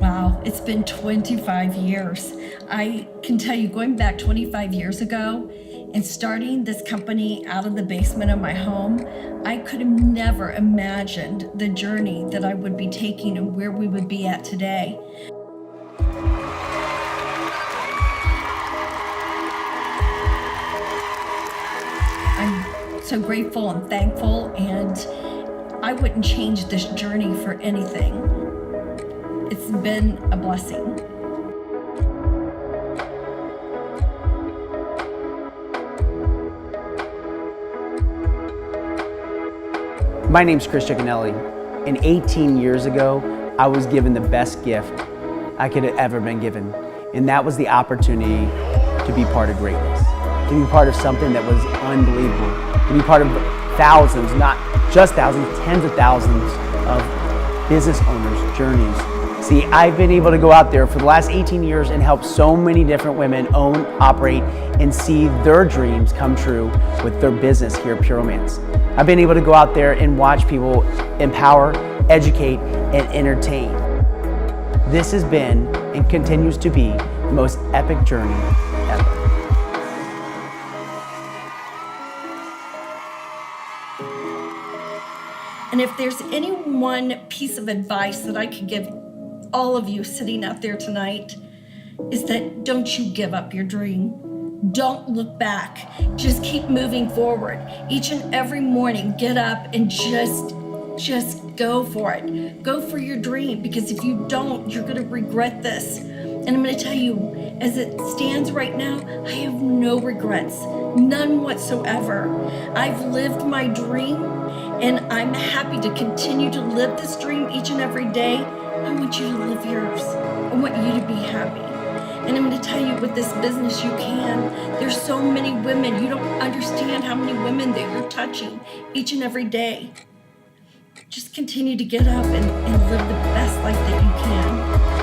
Wow, it's been 25 years. I can tell you, going back 25 years ago and starting this company out of the basement of my home, I could have never imagined the journey that I would be taking and where we would be at today. I'm so grateful and thankful, and I wouldn't change this journey for anything. It's been a blessing. My name's Cicchinelli, and 18 years ago, I was given the best gift I could have ever been given, and that was the opportunity to be part of greatness, to be part of something that was unbelievable, to be part of thousands, not just thousands, tens of thousands of business owners' journeys. See, I've been able to go out there for the last 18 years and help so many different women own, operate, and see their dreams come true with their business here at Pure Romance. I've been able to go out there and watch people empower, educate, and entertain. This has been and continues to be the most epic journey ever. And if there's any one piece of advice that I could give all of you sitting out there tonight, is that don't you give up your dream. Don't look back. Just keep moving forward. Each and every morning, get up and just go for it. Go for your dream, because if you don't, you're going to regret this. And I'm going to tell you, as it stands right now, I have no regrets, none whatsoever. I've lived my dream, and I'm happy to continue to live this dream each and every day. I want you to live yours. I want you to be happy. And I'm going to tell you, with this business, you can. There's so many women. You don't understand how many women that you're touching each and every day. Just continue to get up and live the best life that you can.